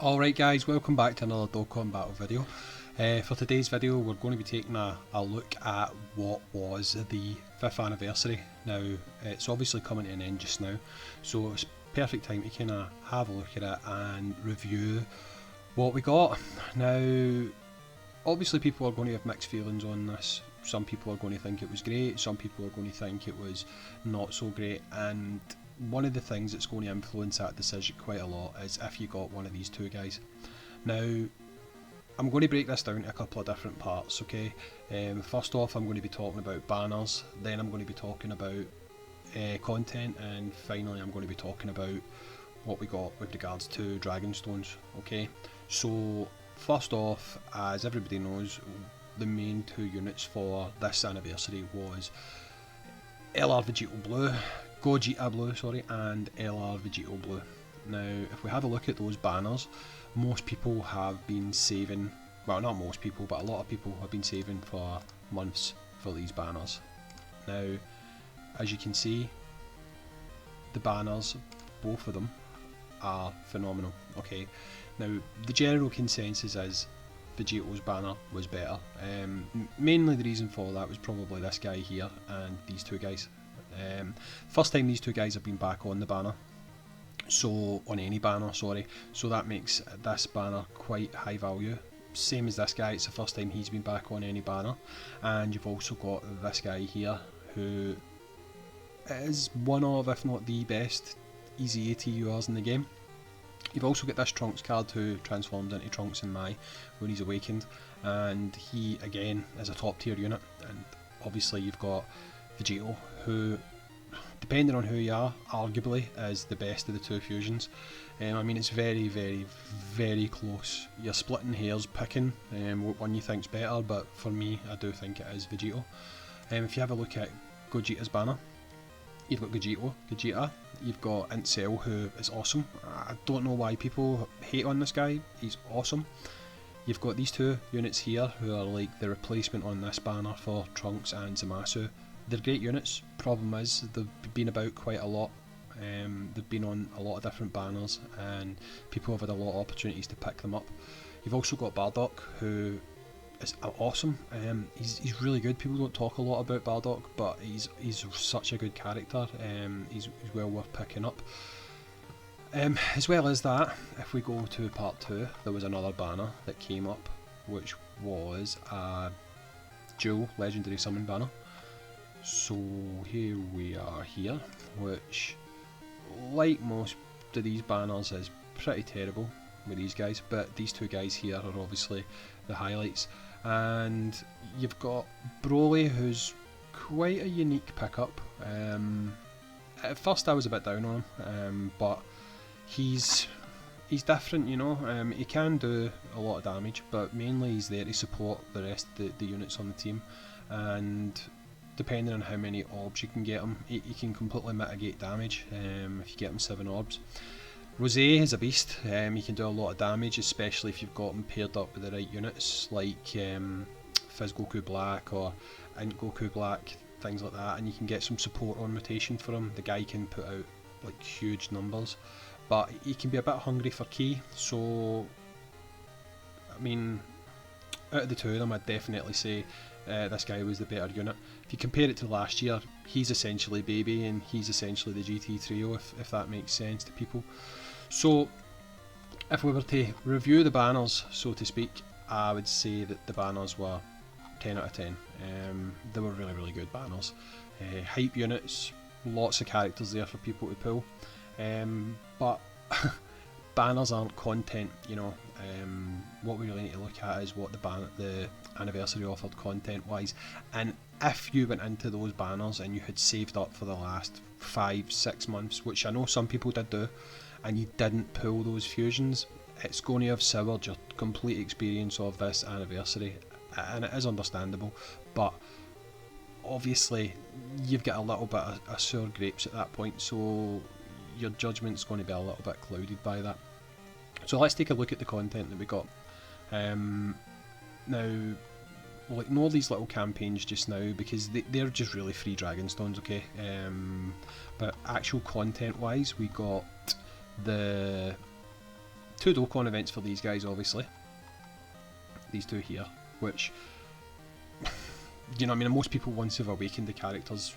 Alright guys, welcome back to another Dokkan Battle video. For today's video we're going to be taking a look at what was the 5th anniversary. Now it's obviously coming to an end just now, so it's perfect time to kind of have a look at it and review what we got. Now obviously people are going to have mixed feelings on this. Some people are going to think it was great, some people are going to think it was not so great, and one of the things that's going to influence that decision quite a lot is if you got one of these two guys. Now I'm going to break this down to a couple of different parts, okay? First off I'm going to be talking about banners, then I'm going to be talking about content, and finally I'm going to be talking about what we got with regards to Dragonstones, okay? So first off, as everybody knows, the main two units for this anniversary was LR Vegito Blue, Gogeta Blue, sorry, and LR Vegito Blue. Now, if we have a look at those banners, most people have been saving, well, not most people, but a lot of people have been saving for months for these banners. Now, as you can see, the banners, both of them, are phenomenal, okay? Now, the general consensus is Vegeto's banner was better. Mainly the reason for that was probably this guy here and these two guys. First time these two guys have been back on the banner, so on any banner, sorry, so that makes this banner quite high value. Same as this guy, it's the first time he's been back on any banner, and you've also got this guy here who is one of, if not the best, easy ATURs in the game. You've also got this Trunks card who transforms into Trunks in Mai when he's awakened, and he again is a top tier unit. And obviously you've got Vegito, who, depending on who you are, arguably is the best of the two fusions. I mean, it's very, very, very close. You're splitting hairs picking what one you think's better, but for me, I do think it is Vegito. If you have a look at Gogeta's banner, you've got Gogeta, you've got Incel, who is awesome. I don't know why people hate on this guy, he's awesome. You've got these two units here who are like the replacement on this banner for Trunks and Zamasu. They're great units. Problem is they've been about quite a lot. They've been on a lot of different banners and people have had a lot of opportunities to pick them up. You've also got Bardock, who is awesome. He's really good. People don't talk a lot about Bardock, but he's such a good character. He's well worth picking up. As well as that, if we go to part 2, there was another banner that came up, which was a dual legendary summon banner. So here we are here, which, like most of these banners, is pretty terrible with these guys, but these two guys here are obviously the highlights. And you've got Broly, who's quite a unique pickup. At first I was a bit down on him, but he's different, you know. He can do a lot of damage, but mainly he's there to support the rest of the units on the team, and depending on how many orbs you can get him, he can completely mitigate damage if you get him 7 orbs. Rosé is a beast. He can do a lot of damage, especially if you've got him paired up with the right units, like Fizz Goku Black or Int Goku Black, things like that, and you can get some support on rotation for him. The guy can put out like huge numbers, but he can be a bit hungry for ki, so I mean, out of the two of them I'd definitely say this guy was the better unit. If you compare it to last year, he's essentially Baby and he's essentially the GT trio, if that makes sense to people. So if we were to review the banners, so to speak, I would say that the banners were 10 out of 10. They were really, really good banners. Hype units, lots of characters there for people to pull, but banners aren't content, you know. What we really need to look at is what the anniversary offered content wise, and if you went into those banners and you had saved up for the last 5-6 months, which I know some people did do, and you didn't pull those fusions, it's going to have soured your complete experience of this anniversary, and it is understandable, but obviously you've got a little bit of sour grapes at that point, so your judgment's going to be a little bit clouded by that. So let's take a look at the content that we got. Now, we'll ignore these little campaigns just now because they're just really free Dragonstones, okay? But actual content wise, we got the 2 Dokkan events for these guys, obviously. These 2 here, which, you know, I mean, most people, once they've awakened the characters,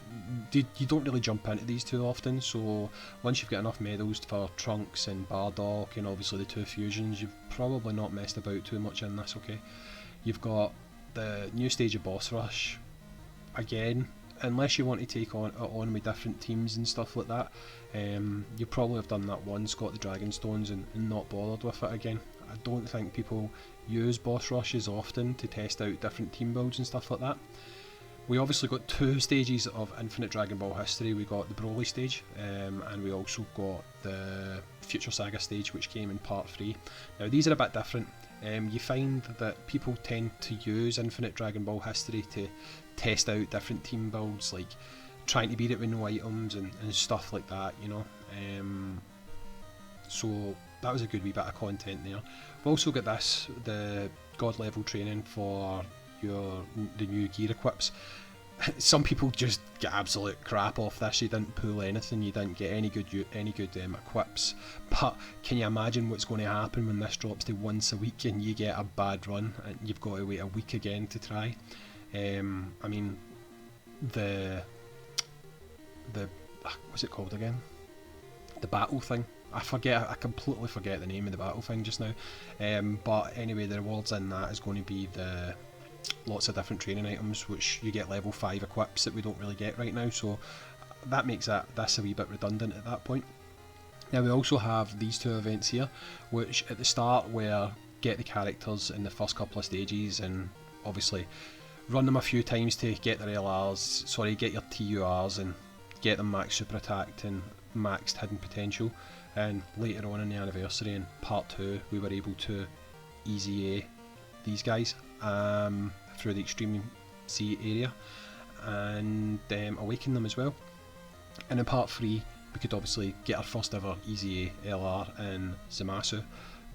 you don't really jump into these too often, so once you've got enough medals for Trunks and Bardock and obviously the 2 fusions, you've probably not messed about too much in this, okay? You've got the new stage of Boss Rush, again, unless you want to take on with different teams and stuff like that, you probably have done that once, got the Dragon Stones and not bothered with it again. I don't think people use boss rushes often to test out different team builds and stuff like that. We obviously got 2 stages of Infinite Dragon Ball history. We got the Broly stage, and we also got the Future Saga stage, which came in part 3. Now these are a bit different. You find that people tend to use Infinite Dragon Ball history to test out different team builds, like trying to beat it with no items and stuff like that, you know. So that was a good wee bit of content there. We've also got this, the God level training for the new gear equips. Some people just get absolute crap off this. You didn't pull anything, you didn't get any good equips. But can you imagine what's going to happen when this drops to once a week and you get a bad run and you've got to wait a week again to try? I mean, the what's it called again? The battle thing. I completely forget the name of the battle thing just now. But anyway, the rewards in that is going to be the lots of different training items, which you get level 5 equips that we don't really get right now. So that makes this a wee bit redundant at that point. Now we also have these 2 events here, which at the start were get the characters in the first couple of stages and obviously run them a few times to get their LRs, get your TURs and get them max super attacked and maxed hidden potential. And later on in the anniversary in part 2 we were able to easy A these guys through the Extreme C area and awaken them as well. And in part 3 we could obviously get our first ever easy A LR in Zamasu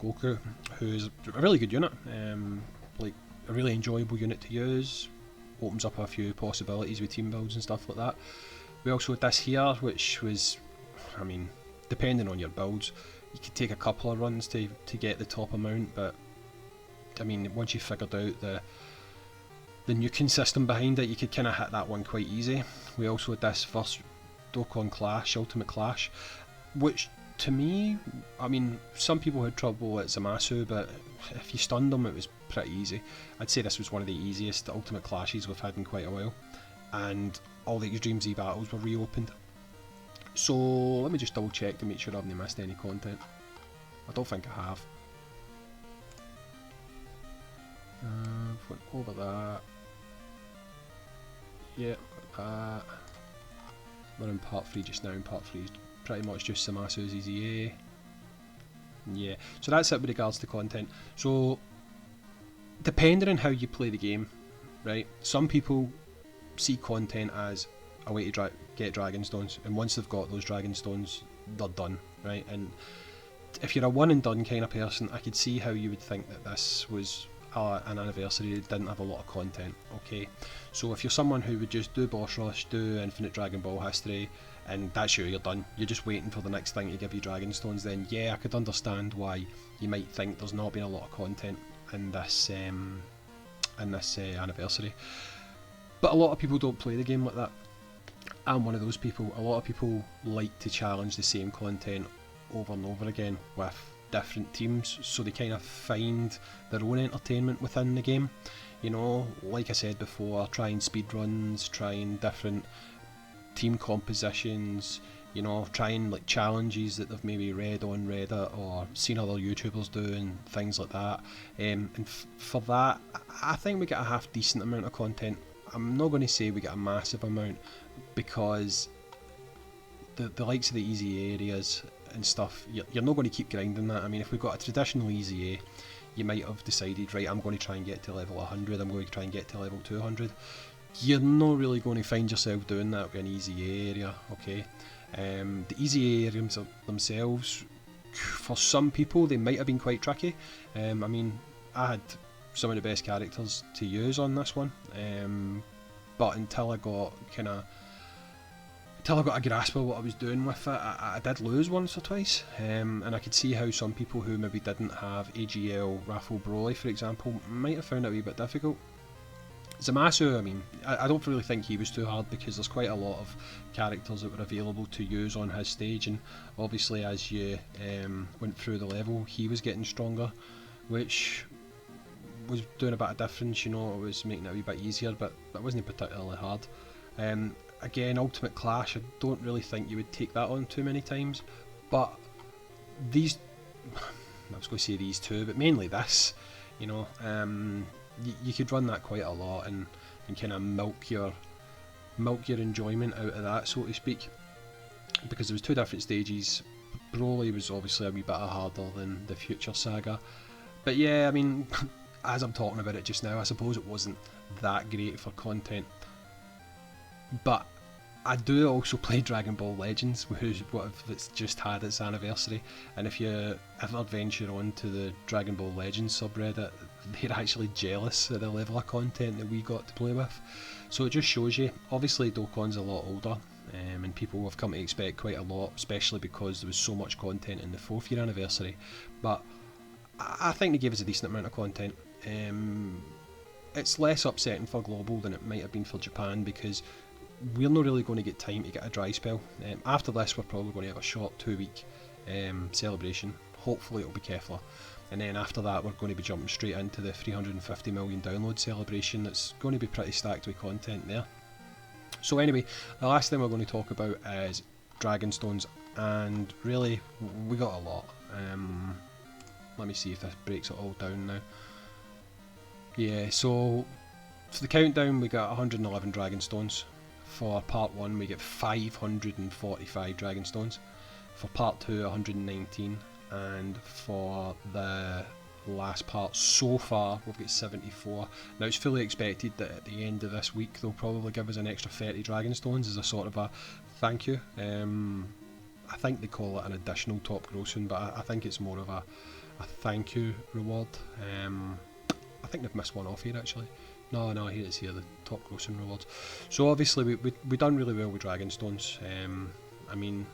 Goku, who's a really good unit, like a really enjoyable unit to use, opens up a few possibilities with team builds and stuff like that. We also had this here, which was, I mean, depending on your builds, you could take a couple of runs to get the top amount, but I mean, once you figured out the nuking system behind it, you could kind of hit that one quite easy. We also had this first Dokkan Clash, Ultimate Clash, which to me, I mean, some people had trouble at Zamasu, but if you stunned them it was pretty easy. I'd say this was one of the easiest Ultimate Clashes we've had in quite a while, and all the Extreme Z battles were reopened. So let me just double check to make sure I haven't missed any content. I don't think I have. Went over that. Yeah, got that. We're in part 3 just now, and part 3 is pretty much just Samasu's Easy A. Yeah, so that's it with regards to content. So, depending on how you play the game, right, some people see content as a way to get Dragon Stones, and once they've got those Dragon Stones, they're done, right? And if you're a one and done kind of person, I could see how you would think that this was an anniversary that didn't have a lot of content, okay? So if you're someone who would just do Boss Rush, do Infinite Dragon Ball history, and that's you're done, you're just waiting for the next thing to give you Dragon Stones, then yeah, I could understand why you might think there's not been a lot of content in this anniversary. But a lot of people don't play the game like that. I'm one of those people. A lot of people like to challenge the same content over and over again with different teams, so they kind of find their own entertainment within the game. You know, like I said before, trying speed runs, trying different team compositions, you know, trying like challenges that they've maybe read on Reddit or seen other YouTubers do and things like that. And for that, I think we get a half decent amount of content. I'm not going to say we get a massive amount, because the likes of the easy areas and stuff, you're not going to keep grinding that. I mean, if we've got a traditional easy A, you might have decided, right, I'm going to try and get to level 100, I'm going to try and get to level 200. You're not really going to find yourself doing that with an easy A area, okay? The easy A areas themselves, for some people, they might have been quite tricky. I mean, I had some of the best characters to use on this one, but until I got till I got a grasp of what I was doing with it, I did lose once or twice, and I could see how some people who maybe didn't have AGL Raffle Broly, for example, might have found it a wee bit difficult. Zamasu, I mean, I don't really think he was too hard because there's quite a lot of characters that were available to use on his stage, and obviously as you went through the level, he was getting stronger, which was doing a bit of difference, you know, it was making it a wee bit easier, but that wasn't particularly hard. Again, Ultimate Clash, I don't really think you would take that on too many times, but these, I was going to say these two, but mainly this, you know, you could run that quite a lot and kind of milk your enjoyment out of that, so to speak, because there was two different stages. Broly was obviously a wee bit harder than the Future Saga, but yeah, I mean, as I'm talking about it just now, I suppose it wasn't that great for content. But I do also play Dragon Ball Legends, which it's just had its anniversary, and if you ever venture onto the Dragon Ball Legends subreddit, they're actually jealous of the level of content that we got to play with. So it just shows you, obviously Dokkan's a lot older, and people have come to expect quite a lot, especially because there was so much content in the 4th year anniversary, but I think they gave us a decent amount of content. It's less upsetting for Global than it might have been for Japan, because we're not really going to get time to get a dry spell. After this we're probably going to have a short 2-week celebration, hopefully it'll be Kefla, and then after that we're going to be jumping straight into the 350 million download celebration. That's going to be pretty stacked with content there. So anyway, the last thing we're going to talk about is Dragonstones, and really we got a lot. Let me see if this breaks it all down now. Yeah, so for the countdown we got 111 Dragonstones. For part 1 we get 545 Dragonstones. For part 2 119, and for the last part so far we've got 74. Now it's fully expected that at the end of this week they'll probably give us an extra 30 Dragonstones as a sort of a thank you. I think they call it an additional top grossing, but I think it's more of a thank you reward. I think they've missed one off here actually. No, here it is here, the top grossing rewards. So obviously we done really well with Dragonstones. I mean,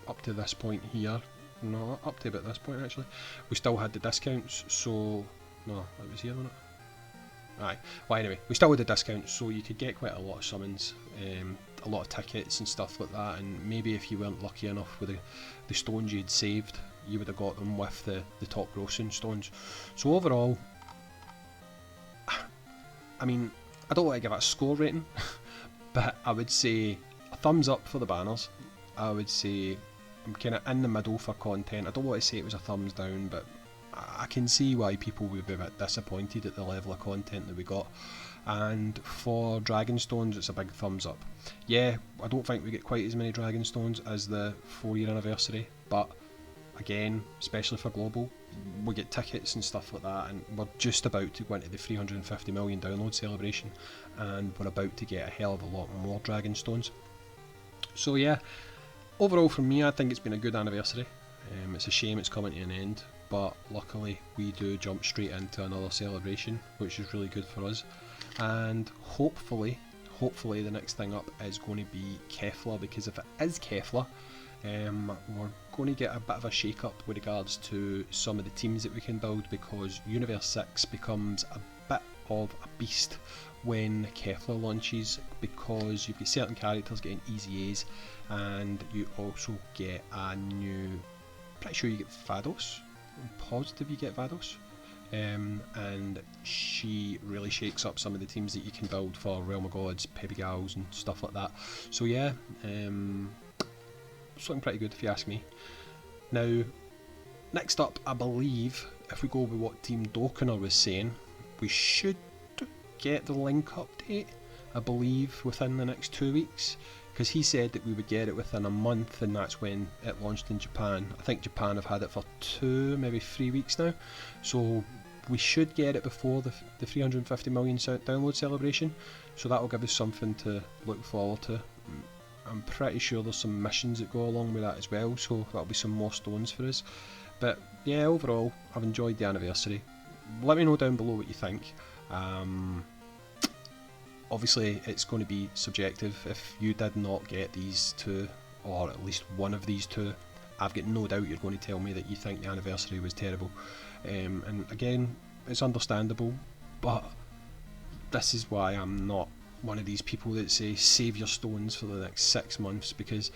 up to this point here, no, up to about this point actually, we still had the discounts, so, no, it was here, wasn't it? Aye, well anyway, we still had the discounts, so you could get quite a lot of summons, a lot of tickets and stuff like that, and maybe if you weren't lucky enough with the stones you'd saved, you would have got them with the top grossing stones. So overall, I mean, I don't want to give it a score rating, but I would say a thumbs up for the banners. I would say I'm kind of in the middle for content. I don't want to say it was a thumbs down, but I can see why people would be a bit disappointed at the level of content that we got. And for Dragonstones, it's a big thumbs up. Yeah, I don't think we get quite as many Dragonstones as the 4-year anniversary, but again, especially for Global, we get tickets and stuff like that, and we're just about to go into the 350 million download celebration, and we're about to get a hell of a lot more Dragonstones. So yeah, overall for me I think it's been a good anniversary. It's a shame it's coming to an end, but luckily we do jump straight into another celebration, which is really good for us, and hopefully the next thing up is going to be Kefla, because if it is Kefla, we're going to get a bit of a shake up with regards to some of the teams that we can build, because Universe 6 becomes a bit of a beast when Kefla launches, because you've got certain characters getting easy A's, and you also get a new, pretty sure you get Vados, I'm positive you get Vados, and she really shakes up some of the teams that you can build for Realm of Gods, Peppy Gals and stuff like that. So yeah, it's looking pretty good if you ask me. Now, next up, I believe, if we go with what Team Dokkan was saying, we should get the link update, I believe, within the next 2 weeks, because he said that we would get it within a month, and that's when it launched in Japan. I think Japan have had it for 2, maybe 3 weeks now, so we should get it before the 350 million download celebration, so that will give us something to look forward to. I'm pretty sure there's some missions that go along with that as well, so that'll be some more stones for us. But yeah, overall, I've enjoyed the anniversary. Let me know down below what you think. obviously it's going to be subjective. If you did not get these two, or at least one of these two, I've got no doubt you're going to tell me that you think the anniversary was terrible. And again, it's understandable, but this is why I'm not one of these people that say save your stones for the next 6 months, because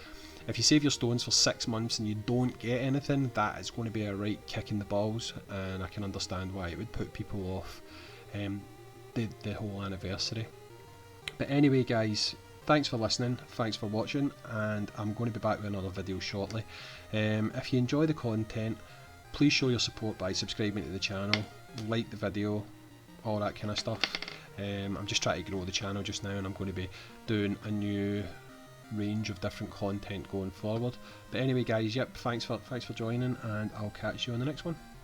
if you save your stones for 6 months and you don't get anything, that is going to be a right kick in the balls, and I can understand why it would put people off the whole anniversary. But anyway guys, thanks for listening, thanks for watching, and I'm going to be back with another video shortly. If you enjoy the content, please show your support by subscribing to the channel, like the video, all that kind of stuff. I'm just trying to grow the channel just now, and I'm going to be doing a new range of different content going forward. But anyway guys, yep, thanks for joining, and I'll catch you on the next one.